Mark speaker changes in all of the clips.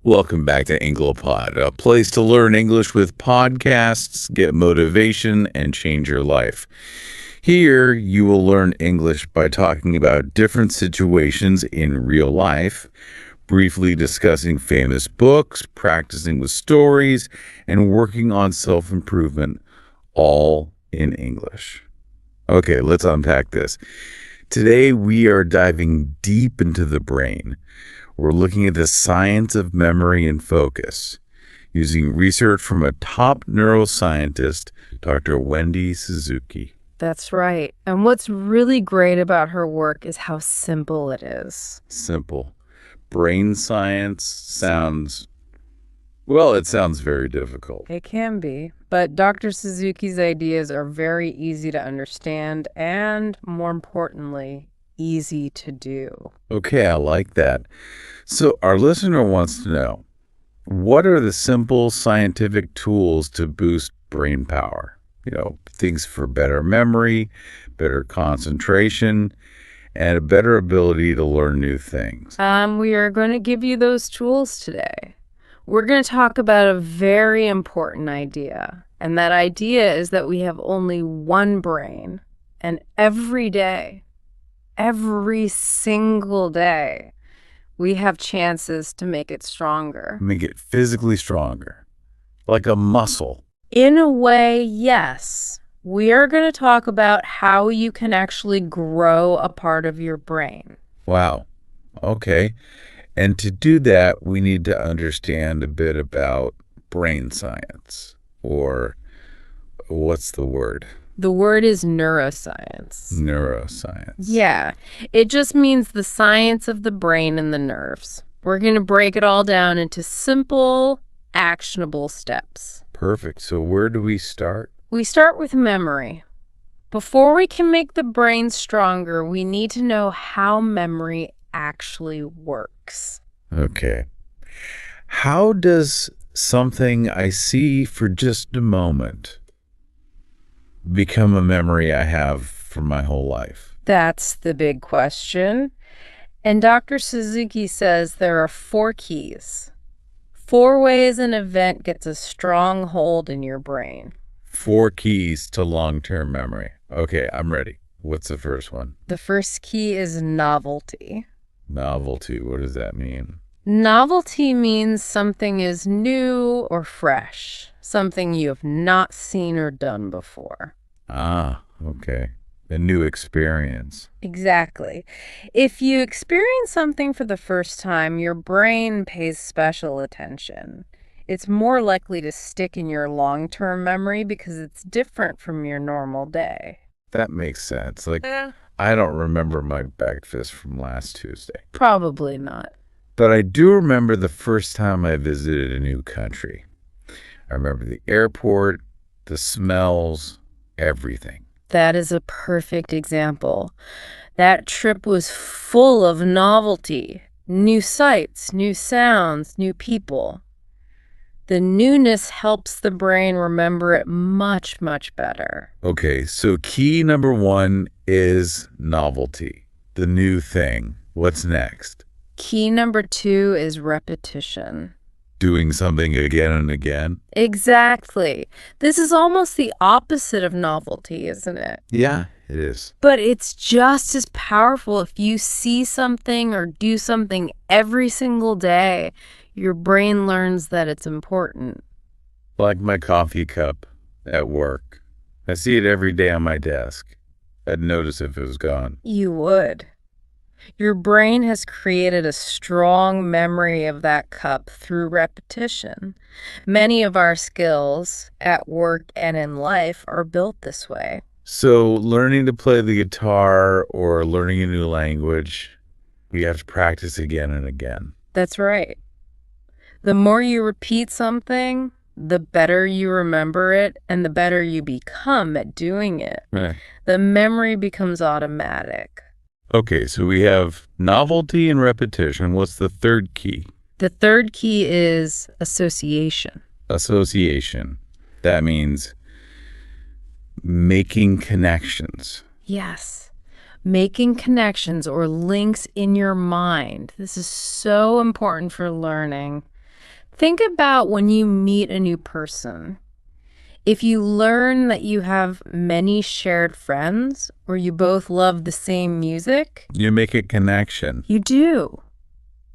Speaker 1: Welcome back to Englopod, a place to learn English with podcasts, get motivation, and change your life. Here, you will learn English by talking about different situations in real life, briefly discussing famous books, practicing with stories, and working on self-improvement, all in English. Okay, let's unpack this. Today, we are diving deep into the brain. We're looking at the science of memory and focus using research from a top neuroscientist, Dr. Wendy Suzuki.
Speaker 2: That's right. And what's really great about her work is how simple it is.
Speaker 1: Simple. Brain science sounds very difficult.
Speaker 2: It can be. But Dr. Suzuki's ideas are very easy to understand and, more importantly, easy to do.
Speaker 1: Okay, I like that. So our listener wants to know, what are the simple scientific tools to boost brain power? Things for better memory, better concentration, and a better ability to learn new things.
Speaker 2: We are going to give you those tools today. We're going to talk about a very important idea. And that idea is that we have only one brain. And every single day, we have chances to make it stronger.
Speaker 1: Make it physically stronger, like a muscle.
Speaker 2: In a way, yes. We are going to talk about how you can actually grow a part of your brain.
Speaker 1: Wow. Okay. And to do that, we need to understand a bit about brain science, or what's the word?
Speaker 2: The word is neuroscience.
Speaker 1: Neuroscience.
Speaker 2: Yeah, it just means the science of the brain and the nerves. We're going to break it all down into simple, actionable steps.
Speaker 1: Perfect. So where do we start?
Speaker 2: We start with memory. Before we can make the brain stronger, we need to know how memory actually works.
Speaker 1: Okay. How does something I see for just a moment become a memory I have for my whole life?
Speaker 2: That's the big question. And Dr. Suzuki says there are 4 keys. 4 ways an event gets a strong hold in your brain.
Speaker 1: 4 keys to long-term memory. Okay, I'm ready. What's the first one?
Speaker 2: The first key is novelty.
Speaker 1: Novelty. What does that mean?
Speaker 2: Novelty means something is new or fresh, something you have not seen or done before.
Speaker 1: Ah, okay. A new experience.
Speaker 2: Exactly. If you experience something for the first time, your brain pays special attention. It's more likely to stick in your long-term memory because it's different from your normal day.
Speaker 1: That makes sense. I don't remember my breakfast from last Tuesday.
Speaker 2: Probably not.
Speaker 1: But I do remember the first time I visited a new country. I remember the airport, the smells, everything.
Speaker 2: That is a perfect example. That trip was full of novelty, new sights, new sounds, new people. The newness helps the brain remember it much, much better.
Speaker 1: Okay, so key number 1 is novelty, the new thing. What's next?
Speaker 2: Key number 2 is repetition.
Speaker 1: Doing something again and again?
Speaker 2: Exactly. This is almost the opposite of novelty, isn't it?
Speaker 1: Yeah, it is.
Speaker 2: But it's just as powerful if you see something or do something every single day. Your brain learns that it's important.
Speaker 1: Like my coffee cup at work. I see it every day on my desk. I'd notice if it was gone.
Speaker 2: You would. Your brain has created a strong memory of that cup through repetition. Many of our skills at work and in life are built this way.
Speaker 1: So learning to play the guitar or learning a new language, you have to practice again and again.
Speaker 2: That's right. The more you repeat something, the better you remember it and the better you become at doing it.
Speaker 1: Right.
Speaker 2: The memory becomes automatic.
Speaker 1: Okay, so we have novelty and repetition. What's the third key?
Speaker 2: The third key is association.
Speaker 1: Association. That means making connections.
Speaker 2: Yes. Making connections or links in your mind. This is so important for learning. Think about when you meet a new person. If you learn that you have many shared friends or you both love the same music,
Speaker 1: You make a connection.
Speaker 2: you do.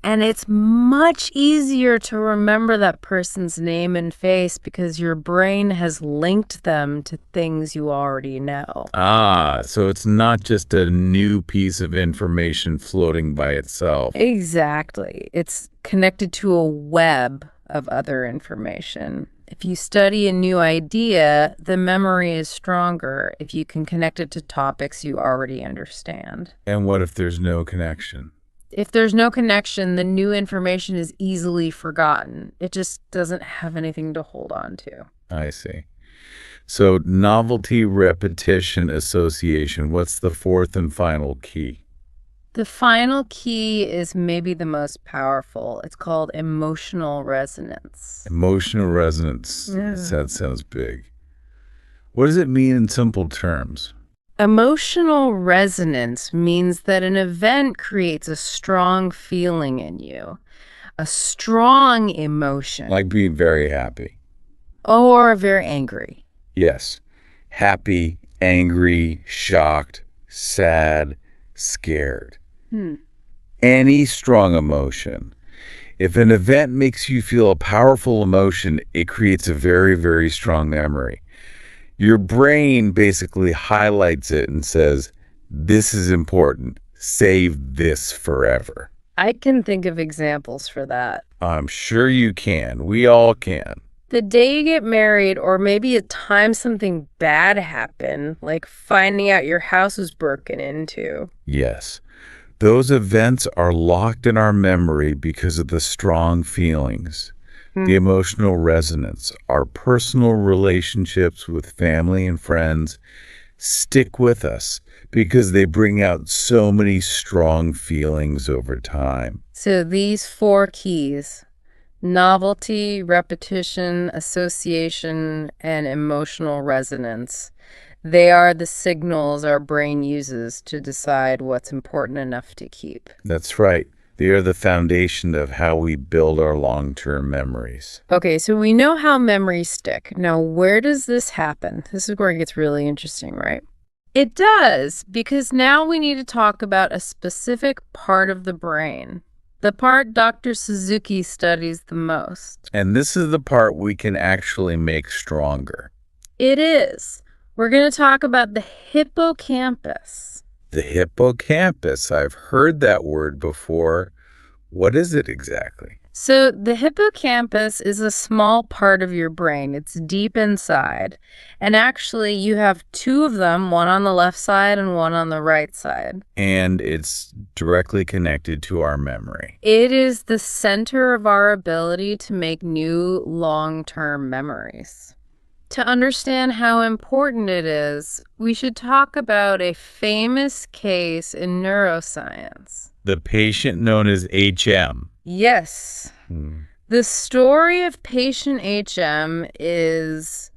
Speaker 2: And it's much easier to remember that person's name and face because your brain has linked them to things you already know.
Speaker 1: Ah, so it's not just a new piece of information floating by itself.
Speaker 2: Exactly. It's connected to a web of other information. If you study a new idea, the memory is stronger if you can connect it to topics you already understand.
Speaker 1: And what if there's no connection?
Speaker 2: If there's no connection, the new information is easily forgotten. It just doesn't have anything to hold on to.
Speaker 1: I see. So novelty, repetition, association. What's the fourth and final key?
Speaker 2: The final key is maybe the most powerful. It's called emotional resonance.
Speaker 1: Emotional resonance.
Speaker 2: Yeah.
Speaker 1: That sounds big. What does it mean in simple terms?
Speaker 2: Emotional resonance means that an event creates a strong feeling in you, a strong emotion,
Speaker 1: Like being very happy.
Speaker 2: or very angry.
Speaker 1: Yes. Happy, angry, shocked, sad, scared. Any strong emotion. If an event makes you feel a powerful emotion, it creates a very, very strong memory. Your brain basically highlights it and says, this is important. Save this forever.
Speaker 2: I can think of examples for that.
Speaker 1: I'm sure you can. We all can.
Speaker 2: The day you get married, or maybe a time something bad happened, like finding out your house was broken into.
Speaker 1: Yes. Those events are locked in our memory because of the strong feelings, the emotional resonance. Our personal relationships with family and friends stick with us because they bring out so many strong feelings over time.
Speaker 2: So these 4 keys: novelty, repetition, association, and emotional resonance. They are the signals our brain uses to decide what's important enough to keep.
Speaker 1: That's right. They are the foundation of how we build our long-term memories.
Speaker 2: Okay, so we know how memories stick. Now, where does this happen? This is where it gets really interesting, right? It does, because now we need to talk about a specific part of the brain. The part Dr. Suzuki studies the most.
Speaker 1: And this is the part we can actually make stronger.
Speaker 2: It is. We're going to talk about the hippocampus.
Speaker 1: The hippocampus. I've heard that word before. What is it exactly?
Speaker 2: So the hippocampus is a small part of your brain. It's deep inside. And actually, you have 2 of them, one on the left side and one on the right side.
Speaker 1: And it's directly connected to our memory.
Speaker 2: It is the center of our ability to make new long-term memories. To understand how important it is, we should talk about a famous case in neuroscience.
Speaker 1: The patient known as HM.
Speaker 2: Yes. The story of patient HM is,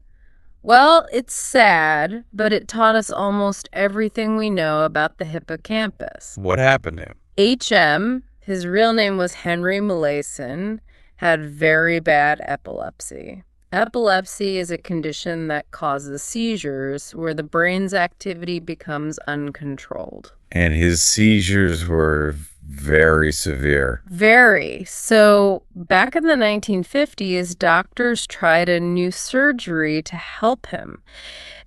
Speaker 2: well, it's sad, but it taught us almost everything we know about the hippocampus.
Speaker 1: What happened to him?
Speaker 2: HM, his real name was Henry Molaison, had very bad epilepsy. Epilepsy is a condition that causes seizures where the brain's activity becomes uncontrolled.
Speaker 1: And his seizures were very severe.
Speaker 2: Very. So back in the 1950s, doctors tried a new surgery to help him.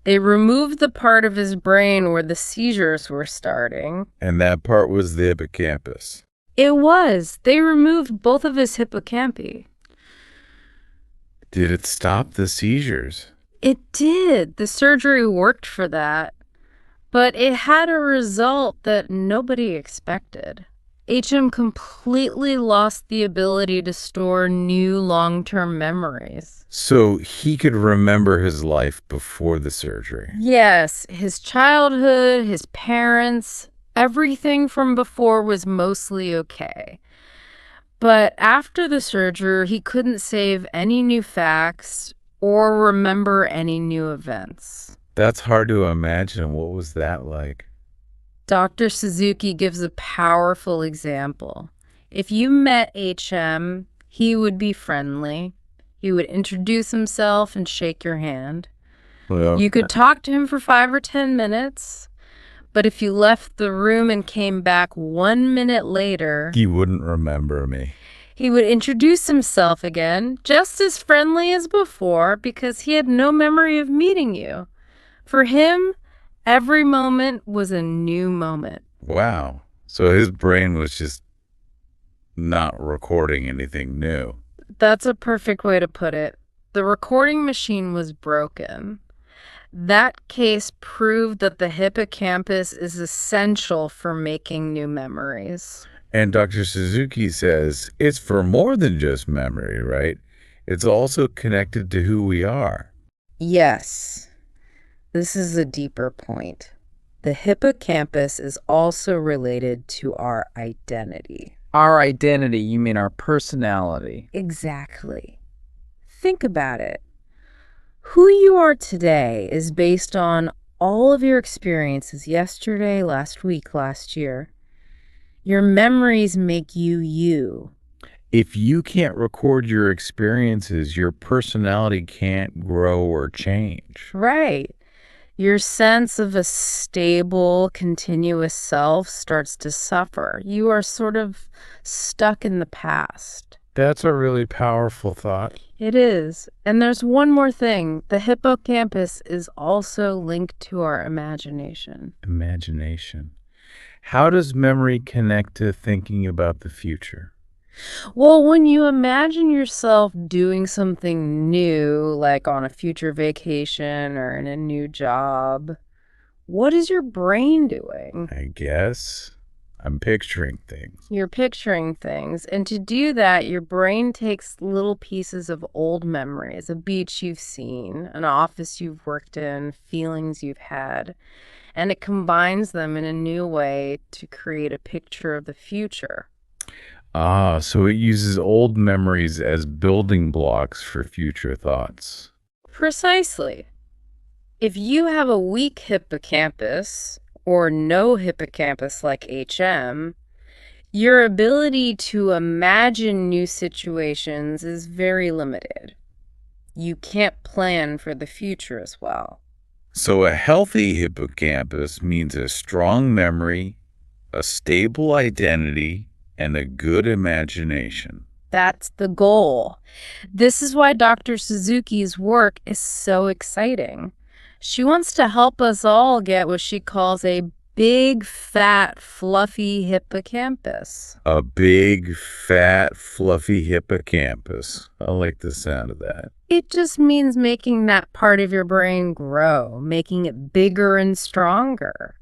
Speaker 2: They removed the part of his brain where the seizures were starting.
Speaker 1: And that part was the hippocampus.
Speaker 2: It was. They removed both of his hippocampi.
Speaker 1: Did it stop the seizures?
Speaker 2: It did. The surgery worked for that. But it had a result that nobody expected. HM completely lost the ability to store new long-term memories.
Speaker 1: So he could remember his life before the surgery.
Speaker 2: Yes, his childhood, his parents, everything from before was mostly okay. But after the surgery, he couldn't save any new facts or remember any new events.
Speaker 1: That's hard to imagine. What was that like?
Speaker 2: Dr. Suzuki gives a powerful example. If you met HM, He would be friendly. He would introduce himself and shake your hand.
Speaker 1: Well,
Speaker 2: You could talk to him for 5 or 10 minutes, but if you left the room and came back 1 minute later,
Speaker 1: he wouldn't remember me.
Speaker 2: he would introduce himself again, just as friendly as before, because he had no memory of meeting you. For him, every moment was a new moment.
Speaker 1: Wow. So his brain was just not recording anything new.
Speaker 2: That's a perfect way to put it. The recording machine was broken. That case proved that the hippocampus is essential for making new memories.
Speaker 1: And Dr. Suzuki says it's for more than just memory, right? It's also connected to who we are.
Speaker 2: Yes, this is a deeper point. The hippocampus is also related to our identity.
Speaker 3: Our identity, you mean our personality.
Speaker 2: Exactly. Think about it. Who you are today is based on all of your experiences yesterday, last week, last year. Your memories make you you.
Speaker 1: If you can't record your experiences, your personality can't grow or change.
Speaker 2: Right. Your sense of a stable, continuous self starts to suffer. You are sort of stuck in the past.
Speaker 1: That's a really powerful thought.
Speaker 2: It is. And there's one more thing. The hippocampus is also linked to our imagination.
Speaker 1: Imagination. How does memory connect to thinking about the future?
Speaker 2: Well, when you imagine yourself doing something new, like on a future vacation or in a new job, what is your brain doing?
Speaker 1: I guess I'm picturing things.
Speaker 2: You're picturing things. And to do that, your brain takes little pieces of old memories, a beach you've seen, an office you've worked in, feelings you've had, and it combines them in a new way to create a picture of the future.
Speaker 1: Ah, so it uses old memories as building blocks for future thoughts.
Speaker 2: Precisely. If you have a weak hippocampus or no hippocampus like HM, your ability to imagine new situations is very limited. You can't plan for the future as well.
Speaker 1: So a healthy hippocampus means a strong memory, a stable identity, and a good imagination.
Speaker 2: That's the goal. This is why Dr. Suzuki's work is so exciting. She wants to help us all get what she calls a big, fat, fluffy hippocampus.
Speaker 1: A big, fat, fluffy hippocampus. I like the sound of that.
Speaker 2: It just means making that part of your brain grow, making it bigger and stronger.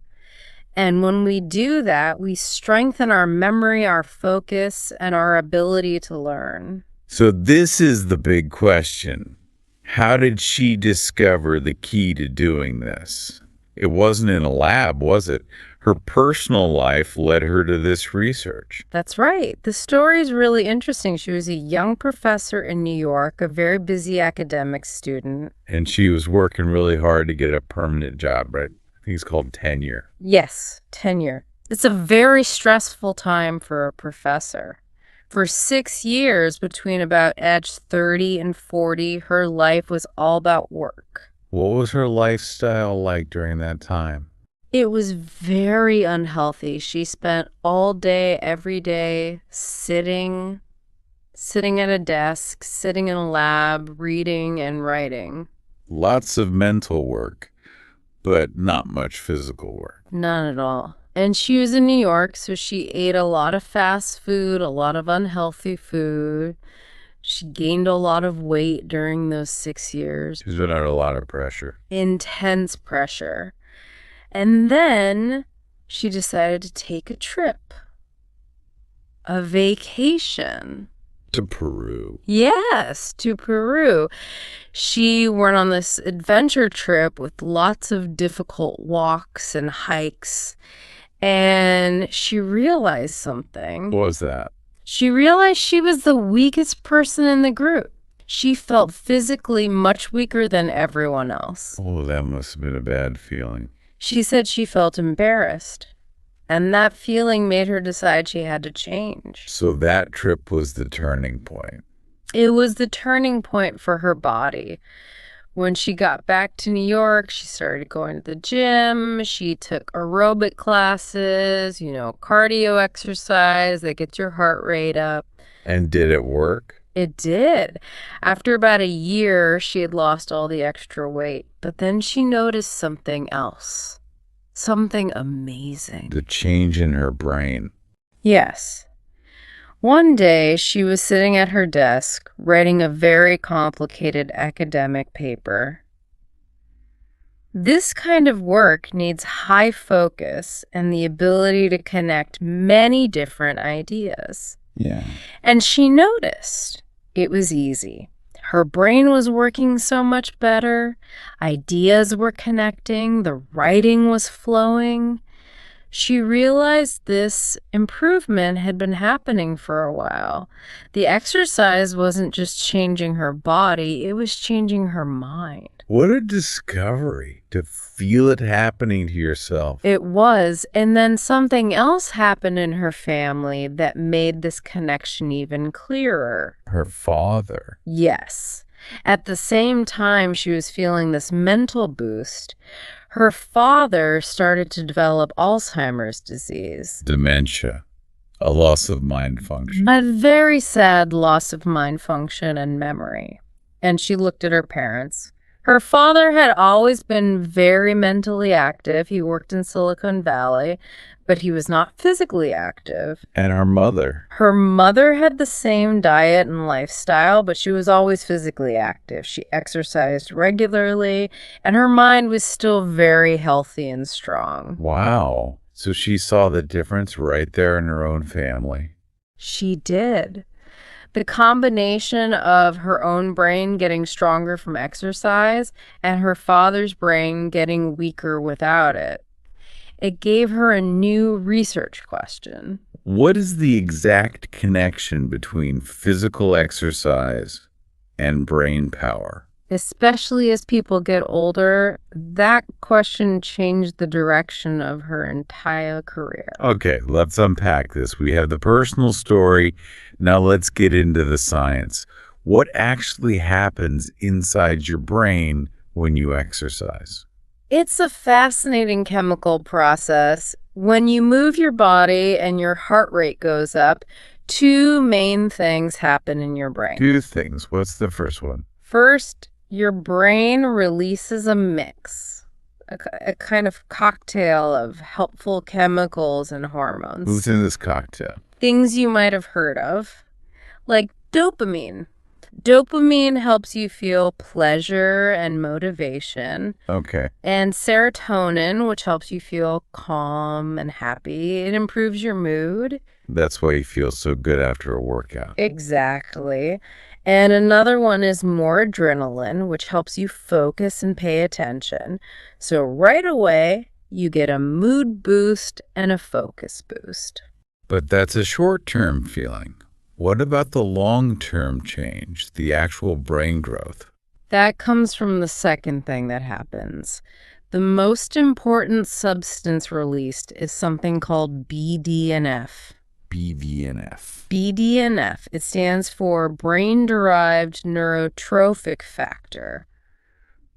Speaker 2: And when we do that, we strengthen our memory, our focus, and our ability to learn.
Speaker 1: So this is the big question. How did she discover the key to doing this? It wasn't in a lab, was it? Her personal life led her to this research.
Speaker 2: That's right. The story is really interesting. She was a young professor in New York, a very busy academic student.
Speaker 1: And she was working really hard to get a permanent job, right? I think it's called tenure.
Speaker 2: Yes, tenure. It's a very stressful time for a professor. For 6 years, between about age 30 and 40, her life was all about work.
Speaker 1: What was her lifestyle like during that time?
Speaker 2: It was very unhealthy. She spent all day, every day, sitting at a desk, sitting in a lab, reading and writing.
Speaker 1: Lots of mental work, but not much physical work.
Speaker 2: None at all. And she was in New York, so she ate a lot of fast food, a lot of unhealthy food. She gained a lot of weight during those 6 years.
Speaker 1: She's been under a lot of pressure.
Speaker 2: Intense pressure. And then she decided to take a trip. A vacation.
Speaker 1: To Peru.
Speaker 2: Yes, to Peru. She went on this adventure trip with lots of difficult walks and hikes. And she realized something.
Speaker 1: What was that?
Speaker 2: She realized she was the weakest person in the group. She felt physically much weaker than everyone else.
Speaker 1: Oh, that must have been a bad feeling.
Speaker 2: She said she felt embarrassed. And that feeling made her decide she had to change.
Speaker 1: So that trip was the turning point.
Speaker 2: It was the turning point for her body. When she got back to New York, she started going to the gym. She took aerobic classes, cardio exercise that gets your heart rate up.
Speaker 1: And did it work?
Speaker 2: It did. After about a year, she had lost all the extra weight. But then she noticed something else. Something amazing.
Speaker 1: The change in her brain.
Speaker 2: Yes. One day, she was sitting at her desk, writing a very complicated academic paper. This kind of work needs high focus and the ability to connect many different ideas.
Speaker 1: Yeah.
Speaker 2: And she noticed it was easy. Her brain was working so much better. Ideas were connecting. The writing was flowing. She realized this improvement had been happening for a while. The exercise wasn't just changing her body, it was changing her mind.
Speaker 1: What a discovery to feel it happening to yourself.
Speaker 2: It was, and then something else happened in her family that made this connection even clearer.
Speaker 1: Her father.
Speaker 2: Yes. At the same time she was feeling this mental boost, her father started to develop Alzheimer's disease.
Speaker 1: Dementia. A loss of mind function.
Speaker 2: A very sad loss of mind function and memory. And she looked at her parents. Her father had always been very mentally active. He worked in Silicon Valley, but he was not physically active.
Speaker 1: And her mother.
Speaker 2: Her mother had the same diet and lifestyle, but she was always physically active. She exercised regularly, and her mind was still very healthy and strong.
Speaker 1: Wow. So she saw the difference right there in her own family.
Speaker 2: She did. The combination of her own brain getting stronger from exercise and her father's brain getting weaker without it. It gave her a new research question.
Speaker 1: What is the exact connection between physical exercise and brain power?
Speaker 2: Especially as people get older, that question changed the direction of her entire career.
Speaker 1: Okay, let's unpack this. We have the personal story. Now let's get into the science. What actually happens inside your brain when you exercise?
Speaker 2: It's a fascinating chemical process. When you move your body and your heart rate goes up, two main things happen in your brain.
Speaker 1: Two things. What's the first one?
Speaker 2: First, your brain releases a mix, a kind of cocktail of helpful chemicals and hormones.
Speaker 1: Who's in this cocktail?
Speaker 2: Things you might have heard of, like dopamine. Dopamine helps you feel pleasure and motivation.
Speaker 1: Okay.
Speaker 2: And serotonin, which helps you feel calm and happy. It improves your mood.
Speaker 1: That's why you feel so good after a workout.
Speaker 2: Exactly. And another one is more adrenaline, which helps you focus and pay attention. So right away, you get a mood boost and a focus boost.
Speaker 1: But that's a short-term feeling. What about the long-term change, the actual brain growth?
Speaker 2: That comes from the second thing that happens. The most important substance released is something called BDNF.
Speaker 1: BDNF.
Speaker 2: BDNF. It stands for brain-derived neurotrophic factor.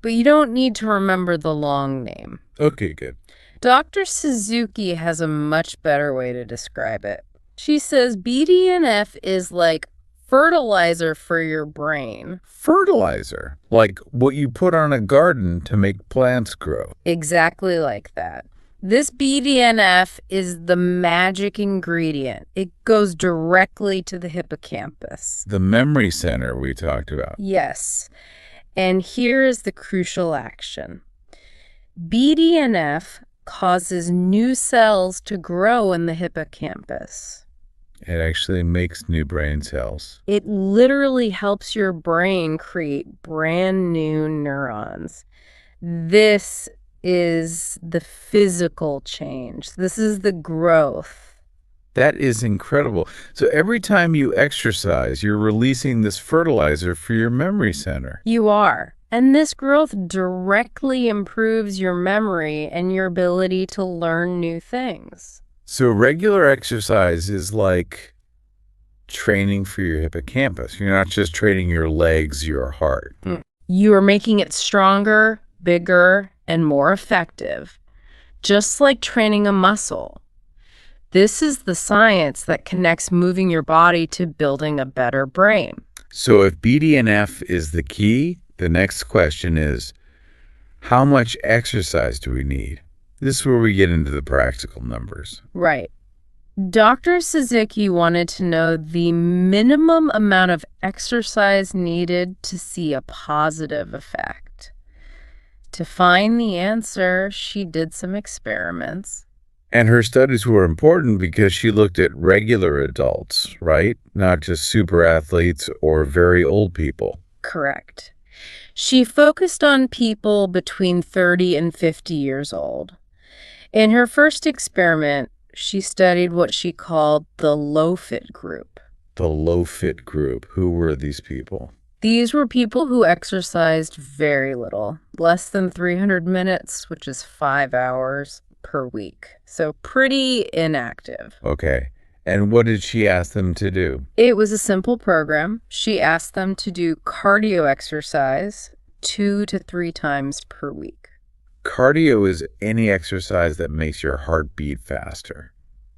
Speaker 2: But you don't need to remember the long name.
Speaker 1: Okay, good.
Speaker 2: Dr. Suzuki has a much better way to describe it. She says BDNF is like fertilizer for your brain.
Speaker 1: Fertilizer? Like what you put on a garden to make plants grow.
Speaker 2: Exactly like that. This BDNF is the magic ingredient. It goes directly to the hippocampus.
Speaker 1: The memory center we talked about.
Speaker 2: Yes. And here is the crucial action. BDNF causes new cells to grow in the hippocampus.
Speaker 1: It actually makes new brain cells.
Speaker 2: It literally helps your brain create brand new neurons. This is the physical change. This is the growth.
Speaker 1: That is incredible. So every time you exercise, you're releasing this fertilizer for your memory center.
Speaker 2: You are. And this growth directly improves your memory and your ability to learn new things.
Speaker 1: So regular exercise is like training for your hippocampus. You're not just training your legs, your heart.
Speaker 2: You are making it stronger, bigger, and more effective, just like training a muscle. This is the science that connects moving your body to building a better brain.
Speaker 1: So if BDNF is the key, the next question is, how much exercise do we need? This is where we get into the practical numbers.
Speaker 2: Right. Dr. Suzuki wanted to know the minimum amount of exercise needed to see a positive effect. To find the answer, she did some experiments.
Speaker 1: And her studies were important because she looked at regular adults, right? Not just super athletes or very old people.
Speaker 2: Correct. She focused on people between 30 and 50 years old. In her first experiment, she studied what she called the low-fit group.
Speaker 1: The low-fit group. Who were these people?
Speaker 2: These were people who exercised very little, less than 300 minutes, which is 5 hours per week. So pretty inactive.
Speaker 1: Okay. And what did she ask them to do?
Speaker 2: It was a simple program. She asked them to do cardio exercise 2 to 3 times per week.
Speaker 1: Cardio is any exercise that makes your heart beat faster.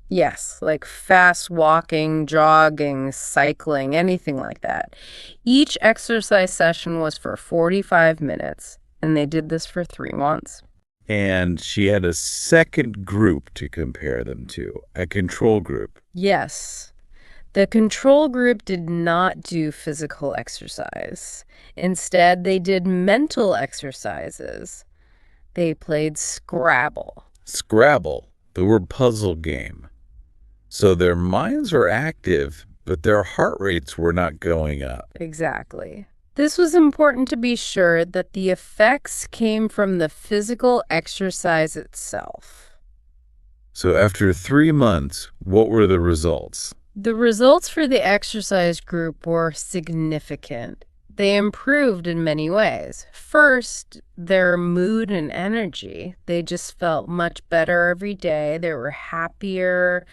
Speaker 2: Yes, like fast walking, jogging, cycling, anything like that. Each exercise session was for 45 minutes, and they did this for 3 months.
Speaker 1: And she had a second group to compare them to, a control group.
Speaker 2: Yes. The control group did not do physical exercise. Instead, they did mental exercises. They played Scrabble.
Speaker 1: Scrabble, the word puzzle game. So their minds were active, but their heart rates were not going up.
Speaker 2: Exactly. This was important to be sure that the effects came from the physical exercise itself.
Speaker 1: So after 3 months, what were the results?
Speaker 2: The results for the exercise group were significant. They improved in many ways. First, their mood and energy. They just felt much better every day. They were happier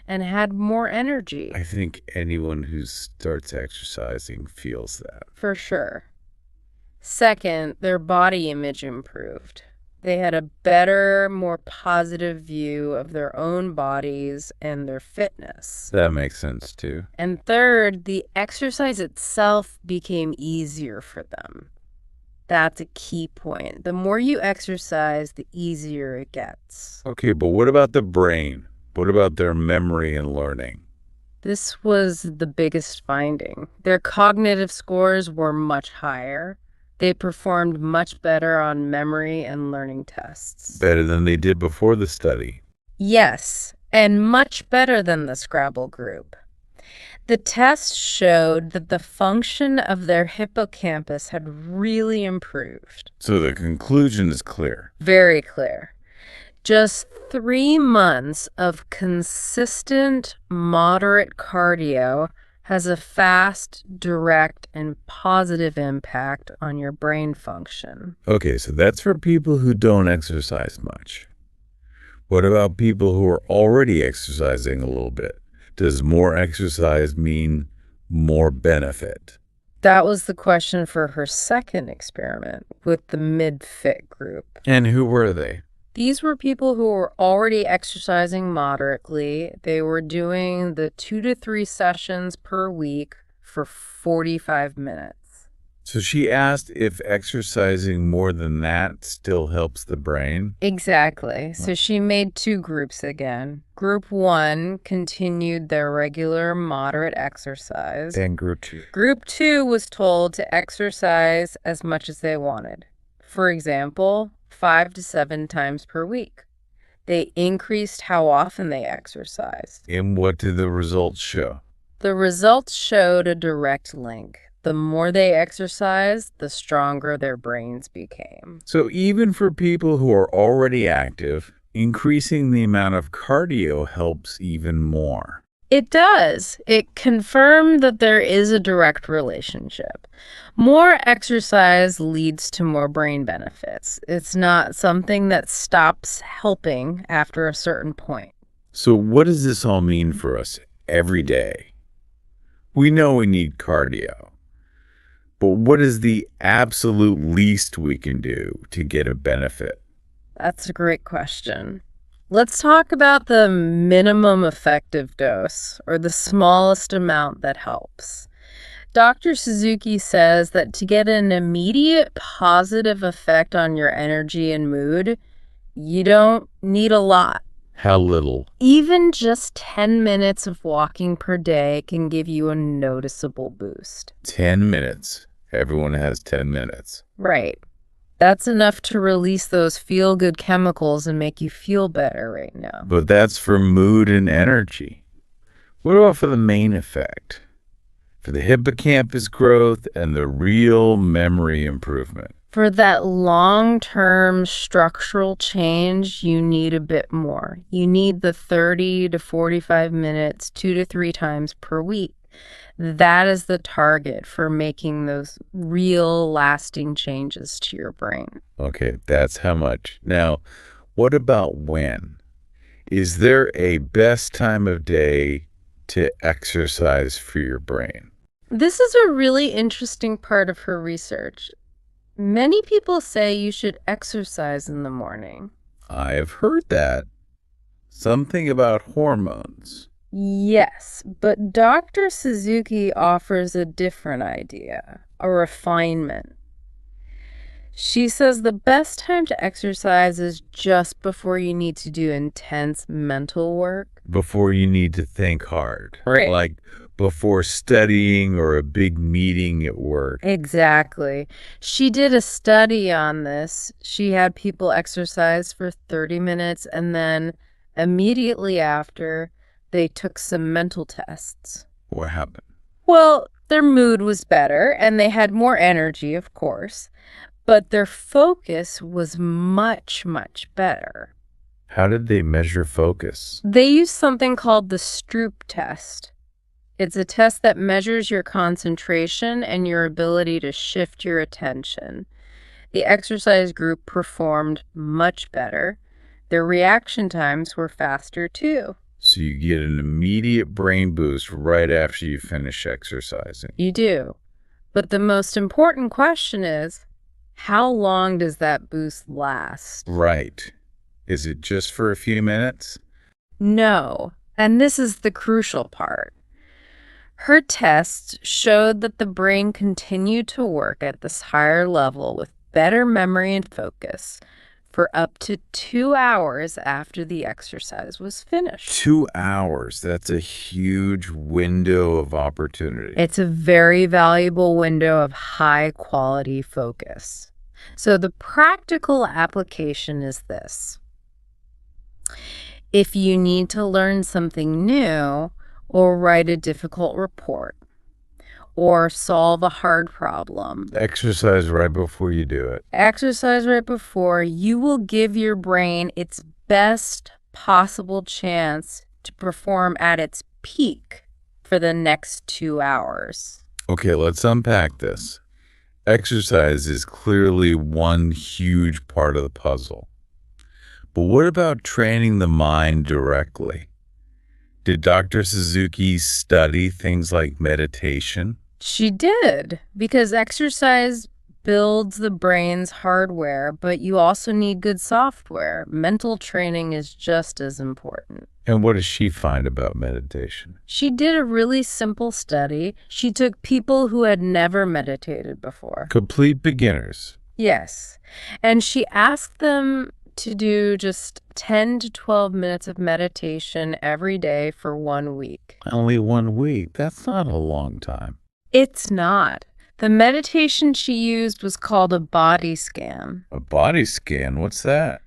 Speaker 2: and had more energy.
Speaker 1: I think anyone who starts exercising feels that.
Speaker 2: For sure. Second, their body image improved. They had a better, more positive view of their own bodies and their fitness.
Speaker 1: That makes sense too.
Speaker 2: And third, the exercise itself became easier for them. That's a key point. The more you exercise, the easier it gets.
Speaker 1: Okay, but what about the brain? What about their memory and learning?
Speaker 2: This was the biggest finding. Their cognitive scores were much higher. They performed much better on memory and learning tests.
Speaker 1: Better than they did before the study.
Speaker 2: Yes, and much better than the Scrabble group. The test showed that the function of their hippocampus had really improved.
Speaker 1: So the conclusion is clear.
Speaker 2: Very clear. Just 3 months of consistent, moderate cardio has a fast, direct, and positive impact on your brain function.
Speaker 1: Okay, so that's for people who don't exercise much. What about people who are already exercising a little bit? Does more exercise mean more benefit?
Speaker 2: That was the question for her second experiment with the mid-fit group.
Speaker 1: And who were they?
Speaker 2: These were people who were already exercising moderately. They were doing the 2 to 3 sessions per week for 45 minutes.
Speaker 1: So she asked if exercising more than that still helps the brain?
Speaker 2: Exactly. So she made 2 groups again. Group 1 continued their regular moderate exercise.
Speaker 1: And group 2.
Speaker 2: Group 2 was told to exercise as much as they wanted. For example, 5 to 7 times per week. They increased how often they exercised.
Speaker 1: And what did the results show?
Speaker 2: The results showed a direct link. The more they exercised, the stronger their brains became.
Speaker 1: So even for people who are already active, increasing the amount of cardio helps even more.
Speaker 2: It does. It confirmed that there is a direct relationship. More exercise leads to more brain benefits. It's not something that stops helping after a certain point.
Speaker 1: So what does this all mean for us every day? We know we need cardio, but what is the absolute least we can do to get a benefit?
Speaker 2: That's a great question. Let's talk about the minimum effective dose, or the smallest amount that helps. Dr. Suzuki says that to get an immediate positive effect on your energy and mood, you don't need a lot.
Speaker 1: How little?
Speaker 2: Even just 10 minutes of walking per day can give you a noticeable boost.
Speaker 1: 10 minutes. Everyone has 10 minutes.
Speaker 2: Right. That's enough to release those feel-good chemicals and make you feel better right now.
Speaker 1: But that's for mood and energy. What about for the main effect? For the hippocampus growth and the real memory improvement?
Speaker 2: For that long-term structural change, you need a bit more. You need the 30 to 45 minutes, 2 to 3 times per week. That is the target for making those real lasting changes to your brain.
Speaker 1: Okay, that's how much. Now, what about when? Is there a best time of day to exercise for your brain?
Speaker 2: This is a really interesting part of her research. Many people say you should exercise in the morning.
Speaker 1: I have heard that. Something about hormones.
Speaker 2: Yes, but Dr. Suzuki offers a different idea, a refinement. She says the best time to exercise is just before you need to do intense mental work.
Speaker 1: Before you need to think hard.
Speaker 2: Right.
Speaker 1: Like before studying or a big meeting at work.
Speaker 2: Exactly. She did a study on this. She had people exercise for 30 minutes and then immediately after, they took some mental tests.
Speaker 1: What happened?
Speaker 2: Well, their mood was better and they had more energy, of course, but their focus was much, much better.
Speaker 1: How did they measure focus?
Speaker 2: They used something called the Stroop test. It's a test that measures your concentration and your ability to shift your attention. The exercise group performed much better. Their reaction times were faster too.
Speaker 1: So you get an immediate brain boost right after you finish exercising.
Speaker 2: You do. But the most important question is, how long does that boost last?
Speaker 1: Right. Is it just for a few minutes?
Speaker 2: No. And this is the crucial part. Her tests showed that the brain continued to work at this higher level with better memory and focus for up to 2 hours after the exercise was finished.
Speaker 1: 2 hours. That's a huge window of opportunity.
Speaker 2: It's a very valuable window of high quality focus. So the practical application is this. If you need to learn something new or write a difficult report or solve a hard problem,
Speaker 1: Exercise right before you do it.
Speaker 2: exercise right before, you will give your brain its best possible chance to perform at its peak for the next 2 hours.
Speaker 1: Okay, let's unpack this. Exercise is clearly one huge part of the puzzle. But what about training the mind directly? Did Dr. Suzuki study things like meditation?
Speaker 2: She did, because exercise builds the brain's hardware, but you also need good software. Mental training is just as important.
Speaker 1: And what does she find about meditation?
Speaker 2: She did a really simple study. She took people who had never meditated before.
Speaker 1: Complete beginners.
Speaker 2: Yes. And she asked them to do just 10 to 12 minutes of meditation every day for 1 week.
Speaker 1: Only 1 week. That's not a long time.
Speaker 2: It's not. The meditation she used was called a body scan.
Speaker 1: A body scan? What's that?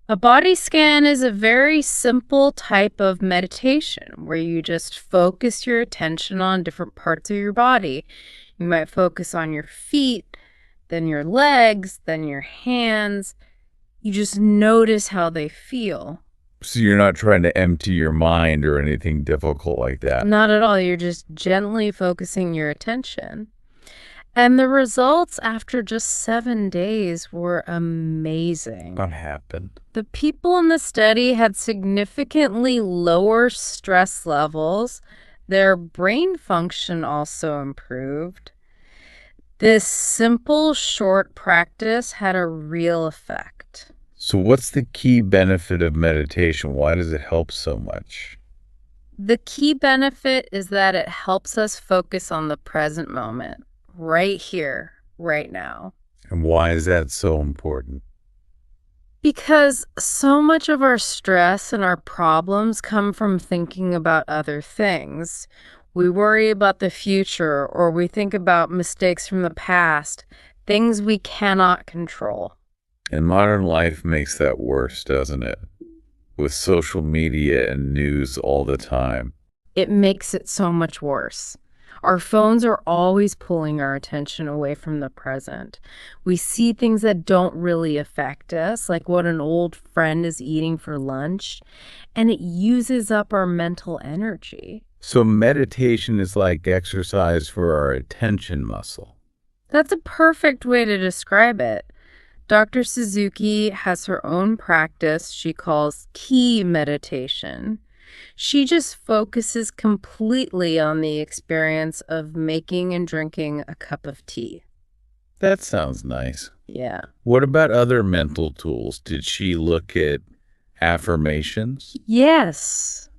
Speaker 2: A body scan is a very simple type of meditation where you just focus your attention on different parts of your body. You might focus on your feet, then your legs, then your hands. You just notice how they feel.
Speaker 1: So you're not trying to empty your mind or anything difficult like that.
Speaker 2: Not at all. You're just gently focusing your attention. And the results after just 7 days were amazing.
Speaker 3: What happened?
Speaker 2: The people in the study had significantly lower stress levels. Their brain function also improved. This simple, short practice had a real effect.
Speaker 1: So what's the key benefit of meditation? Why does it help so much?
Speaker 2: The key benefit is that it helps us focus on the present moment, right here, right now.
Speaker 1: And why is that so important?
Speaker 2: Because so much of our stress and our problems come from thinking about other things. We worry about the future, or we think about mistakes from the past, things we cannot control.
Speaker 1: And modern life makes that worse, doesn't it? With social media and news all the time.
Speaker 2: It makes it so much worse. Our phones are always pulling our attention away from the present. We see things that don't really affect us, like what an old friend is eating for lunch, and it uses up our mental energy.
Speaker 1: So meditation is like exercise for our attention muscle.
Speaker 2: That's a perfect way to describe it. Dr. Suzuki has her own practice she calls key meditation. She just focuses completely on the experience of making and drinking a cup of tea.
Speaker 1: That sounds nice.
Speaker 2: Yeah.
Speaker 1: What about other mental tools? Did she look at affirmations?
Speaker 2: Yes.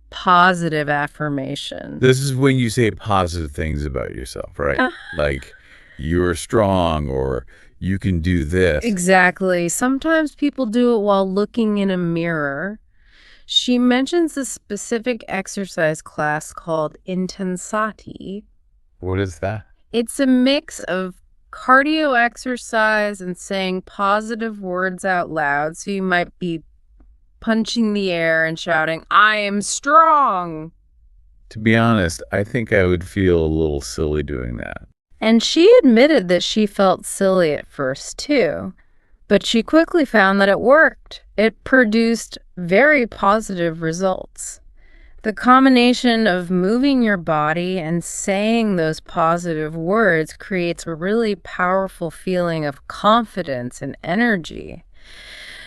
Speaker 2: Positive affirmation.
Speaker 1: This is when you say positive things about yourself, right? Like, you're strong, or you can do this.
Speaker 2: Exactly. Sometimes people do it while looking in a mirror. She mentions a specific exercise class called Intensati.
Speaker 1: What is that?
Speaker 2: It's a mix of cardio exercise and saying positive words out loud. So you might be punching the air and shouting, "I am strong."
Speaker 1: To be honest, I think I would feel a little silly doing that.
Speaker 2: And she admitted that she felt silly at first, too. But she quickly found that it worked. It produced very positive results. The combination of moving your body and saying those positive words creates a really powerful feeling of confidence and energy.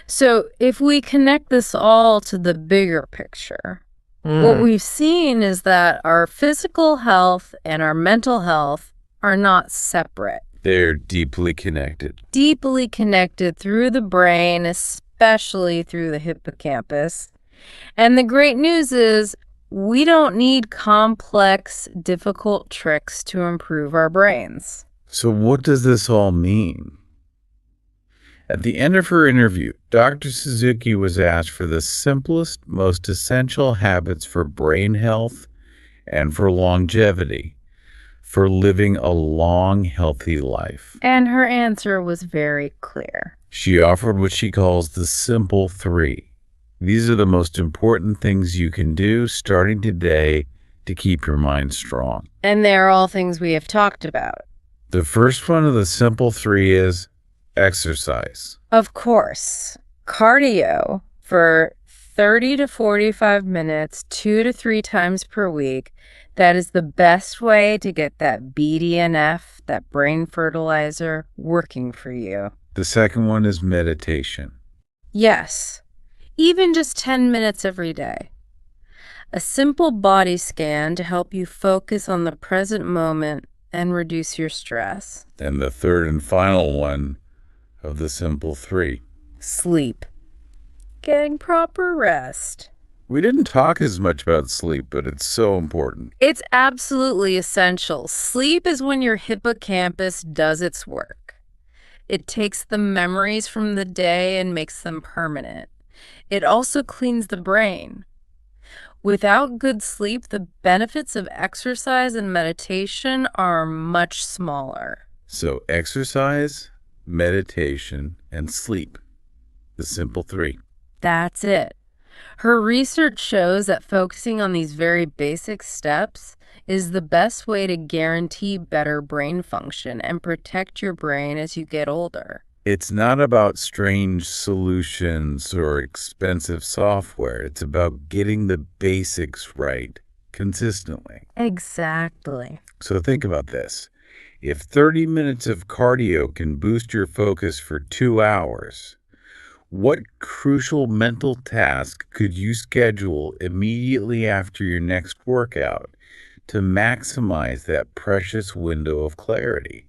Speaker 2: So if we connect this all to the bigger picture, what we've seen is that our physical health and our mental health are not separate.
Speaker 1: They're deeply connected.
Speaker 2: Deeply connected through the brain, especially through the hippocampus. And the great news is we don't need complex, difficult tricks to improve our brains.
Speaker 1: So what does this all mean? At the end of her interview, Dr. Suzuki was asked for the simplest, most essential habits for brain health and for longevity, for living a long, healthy life.
Speaker 2: And her answer was very clear.
Speaker 1: She offered what she calls the simple 3. These are the most important things you can do starting today to keep your mind strong.
Speaker 2: And they're all things we have talked about.
Speaker 1: The first one of the simple 3 is exercise.
Speaker 2: Of course, cardio for 30 to 45 minutes, 2 to 3 times per week. That is the best way to get that BDNF, that brain fertilizer, working for you.
Speaker 1: The second one is meditation.
Speaker 2: Yes, even just 10 minutes every day. A simple body scan to help you focus on the present moment and reduce your stress.
Speaker 1: And the third and final one of the simple 3.
Speaker 2: Sleep. Getting proper rest.
Speaker 1: We didn't talk as much about sleep, but it's so important.
Speaker 2: It's absolutely essential. Sleep is when your hippocampus does its work. It takes the memories from the day and makes them permanent. It also cleans the brain. Without good sleep, the benefits of exercise and meditation are much smaller.
Speaker 1: So exercise, meditation, and sleep. The simple 3.
Speaker 2: That's it. Her research shows that focusing on these very basic steps is the best way to guarantee better brain function and protect your brain as you get older.
Speaker 1: It's not about strange solutions or expensive software. It's about getting the basics right consistently.
Speaker 2: Exactly.
Speaker 1: So think about this. If 30 minutes of cardio can boost your focus for 2 hours, what crucial mental task could you schedule immediately after your next workout to maximize that precious window of clarity?